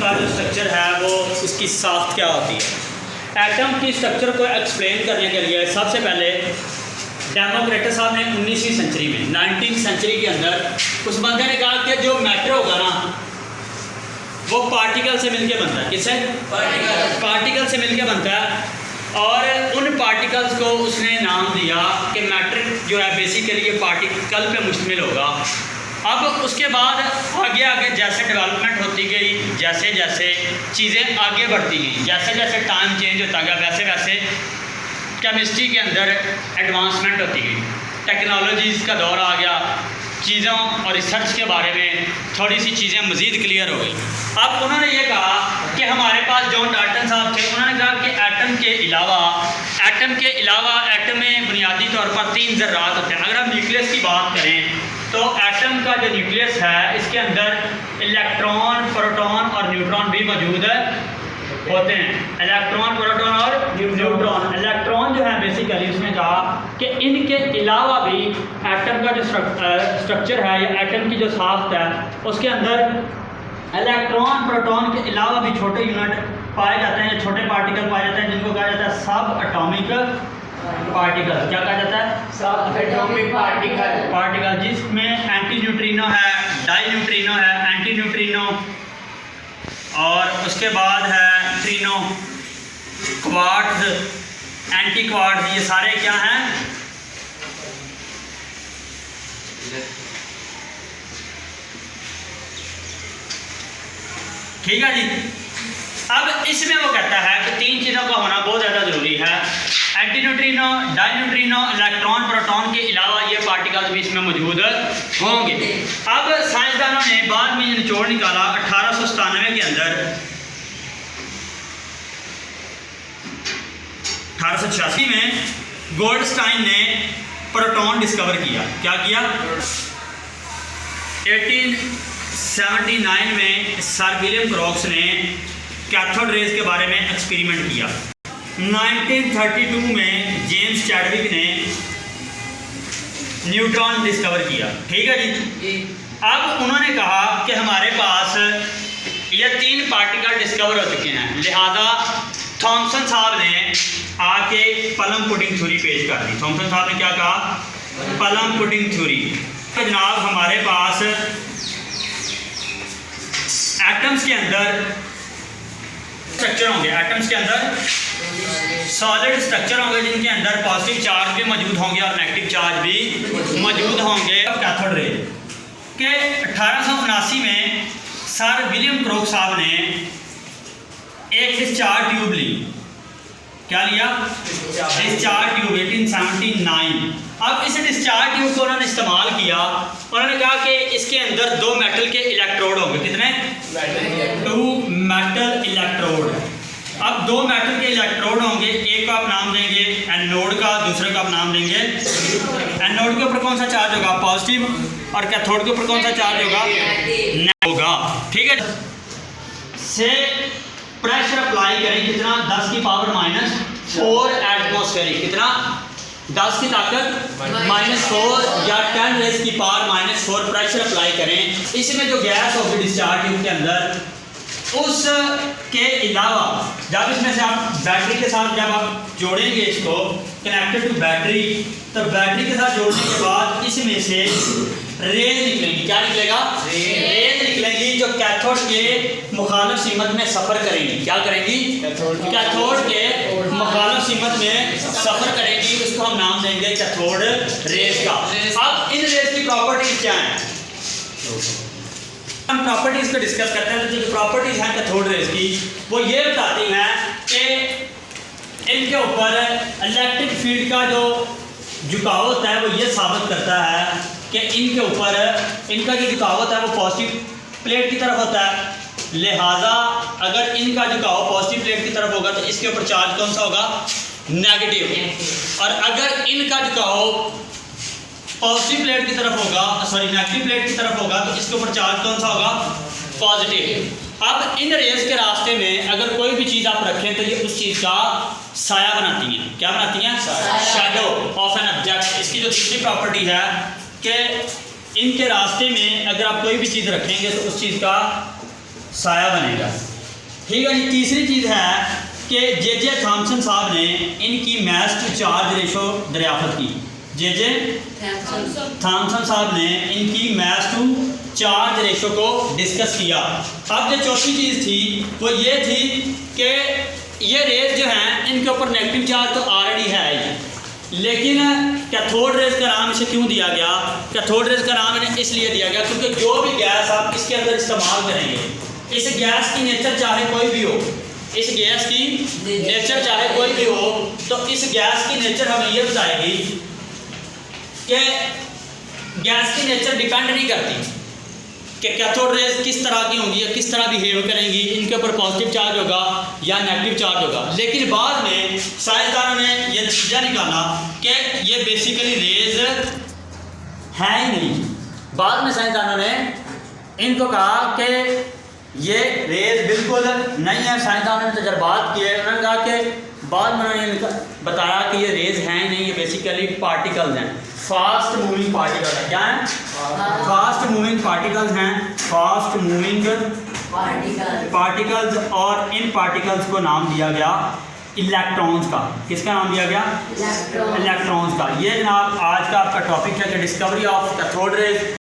का जो स्ट्रक्चर है वो उसकी साख्त क्या होती है। एटम की स्ट्रक्चर को एक्सप्लेन करने के लिए सबसे पहले डेमोक्रेटस साहब ने 19वीं सेंचुरी में 19th सेंचुरी के अंदर उस बंदे ने कहा कि जो मैटर होगा ना वो पार्टिकल से मिलके बनता है। किससे? पार्टिकल से मिलके बनता है। और उन पार्टिकल्स को उसने नाम दिया कि मैटर जो है बेसिकली ये पार्टिकल पे मुश्तमिल होगा। अब उसके बाद आगे आगे जैसे डेवलपमेंट होती गई, जैसे जैसे चीज़ें आगे बढ़ती गई, जैसे जैसे टाइम चेंज होता गया, वैसे वैसे केमिस्ट्री के अंदर एडवांसमेंट होती गई, टेक्नोलॉजीज़ का दौर आ गया, चीज़ों और रिसर्च के बारे में थोड़ी सी चीज़ें मज़ीद क्लियर हो गई। अब उन्होंने ये कहा कि हमारे पास जॉन डाल्टन साहब थे, उन्होंने कहा कि एटम के अलावा एटम में बुनियादी तौर पर 3 ज़र्रात होते हैं। अगर हम न्यूक्लियस की बात करें तो एटम का जो न्यूक्लियस है इसके अंदर इलेक्ट्रॉन, प्रोटॉन और न्यूट्रॉन भी मौजूद होते हैं। इलेक्ट्रॉन, प्रोटॉन और न्यूट्रॉन। इलेक्ट्रॉन जो है बेसिकली उसने कहा कि इनके अलावा भी एटम का जो स्ट्रक्चर है या एटम की जो साख्त है उसके अंदर इलेक्ट्रॉन, प्रोटॉन के अलावा भी छोटे यूनिट पाए जाते हैं, छोटे पार्टिकल पाए जाते हैं जिनको कहा जाता है सब एटॉमिक पार्टिकल। क्या कहा जाता है? सब एटॉमिक पार्टिकल जिसमें एंटी न्यूट्रिनो है, डाई न्यूट्रिनो है, एंटी न्यूट्रिनो और उसके बाद है ट्रिनो, क्वार्ट्ज, एंटी क्वार्ट्ज। ये सारे क्या हैं? ठीक है जी। अब इसमें वो कहता है कि 3 चीज़ों का होना बहुत ज़्यादा ज़रूरी है। Anti neutrino, di neutrino, electron, proton के अलावा ये पार्टिकल्स भी इसमें मौजूद होंगे। अब साइंसदानों ने बाद में ये निचोड़ निकाला 1897 के अंदर। 1886 में गोल्डस्टाइन ने प्रोटॉन डिस्कवर किया। क्या किया? 1879 में सर विलियम क्रॉक्स ने कैथोड रेज के बारे में एक्सपेरिमेंट किया। 1932 में जेम्स चैडविक ने न्यूट्रॉन डिस्कवर किया। ठीक है जी। अब उन्होंने कहा कि हमारे पास ये 3 पार्टिकल डिस्कवर हो चुके हैं, लिहाजा थॉमसन साहब ने आके प्लम पुडिंग थ्योरी पेश कर दी। थॉमसन साहब ने क्या कहा? Plum pudding theory. तो जनाब हमारे पास एटम्स के अंदर स्ट्रक्चर होंगे, एटम्स के अंदर सॉलिड स्ट्रक्चर होंगे जिनके अंदर पॉजिटिव चार्ज भी मौजूद होंगे और नेगेटिव चार्ज भी मौजूद होंगे। कैथोड रे के 1879 में सर विलियम क्रॉक साहब ने एक डिस्चार्ज ट्यूब ली। क्या लिया? Discharge tube 1879। अब इस डिस्चार्ज ट्यूब को उन्होंने इस्तेमाल किया। उन्होंने कहा कि इसके अंदर 2 मेटल के इलेक्ट्रोड होंगे। कितने? 2 मेटल इलेक्ट्रोड। अब 2 मेटल के इलेक्ट्रोड होंगे, एक का आप नाम देंगे एनोड का, दूसरे का आप नाम देंगे। एनोड के ऊपर कौन सा चार्ज होगा? पॉजिटिव। और कैथोड के ऊपर कौन सा चार्ज होगा? ठीक है। से प्रेशर अप्लाई करें, कितना? 10 की पावर -4 एटमॉस्फेरिक। कितना? 10 की ताकत -4 या 10 रेज़ की पावर -4 प्रेशर अप्लाई करें। इसमें जो गैस होगी डिस्चार्ज ट्यूब के अंदर, उसके अलावा जब इसमें से आप बैटरी के साथ जब आप जोड़ेंगे इसको कनेक्टेड टू बैटरी, तो बैटरी के साथ जोड़ने के बाद इसमें से रेज निकलेंगी। क्या निकलेगा? रेज निकलेंगी जो कैथोड के मुखालिफ सीमत में सफ़र करेंगी। क्या करेंगी? कैथोड के मुखालिफ सीमत में सफ़र करेंगी। उसको हम नाम देंगे कैथोड रेज का। अब इन रेज की प्रॉपर्टीज क्या हैं? हम प्रॉपर्टीज़ को डिस्कस करते हैं। तो जो प्रॉपर्टीज़ हैं कैथोड रेज की वो ये बताती हैं कि इनके ऊपर इलेक्ट्रिक फील्ड का जो झुकाव होता है वो ये साबित करता है कि इनके ऊपर इनका जो झुकाव होता है वो पॉजिटिव प्लेट की तरफ होता है। लिहाजा अगर इनका झुकाव पॉजिटिव प्लेट की तरफ होगा तो इसके ऊपर चार्ज कौन सा होगा? नेगेटिव। और अगर इनका झुकाव पॉजिटिव प्लेट की तरफ होगा, नेगेटिव प्लेट की तरफ होगा तो इसके ऊपर चार्ज कौन सा होगा? पॉजिटिव। अब इन रेज के रास्ते में अगर कोई भी चीज़ आप रखें तो ये उस चीज़ का साया बनाती हैं। क्या बनाती हैं? Shadow of an object. इसकी जो दूसरी प्रॉपर्टी है कि इनके रास्ते में अगर आप कोई भी चीज़ रखेंगे तो उस चीज़ का साया बनेगा। ठीक है जी। तीसरी चीज़ है कि जे थॉमसन साहब ने इनकी मास टू चार्ज रेशो दरियाफ्त की। जे थॉमसन साहब ने इनकी मास टू चार्ज रेशो को डिस्कस किया। अब जो चौथी चीज़ थी वो ये थी कि ये रेज जो हैं इनके ऊपर नेगेटिव चार्ज तो ऑलरेडी है ही, लेकिन कैथोड रेज का नाम इसे क्यों दिया गया? कैथोड रेज का नाम इन्हें इसलिए दिया गया क्योंकि जो भी गैस आप इसके अंदर इस्तेमाल करेंगे, इस गैस की नेचर चाहे कोई भी हो, इस गैस की नेचर चाहे कोई भी हो, तो इस गैस की नेचर हमें ये बताएगी कि गैस की नेचर डिपेंड नहीं करती कि कैथोड रेज किस तरह की होंगी या किस तरह बिहेव करेंगी, इनके ऊपर पॉजिटिव चार्ज होगा या नेगेटिव चार्ज होगा। लेकिन बाद में साइंसदानों ने यह नतीजा निकाला कि ये बेसिकली रेज है ही नहीं। बाद में साइंसदानों ने इनको कहा कि ये रेज बिल्कुल नहीं है। साइंसदानों ने तजर्बात किए, उन्होंने कहा कि बाद में उन्होंने बताया कि ये रेज हैं ही नहीं, ये बेसिकली पार्टिकल्स हैं, फास्ट मूविंग पार्टिकल है। क्या है? फास्ट मूविंग पार्टिकल्स हैं, फास्ट मूविंग पार्टिकल्स। और इन पार्टिकल्स को नाम दिया गया इलेक्ट्रॉन्स का। किसका नाम दिया गया? इलेक्ट्रॉन्स का। ये जनाब आज का आपका टॉपिक है कि डिस्कवरी ऑफ कैथोड रेज।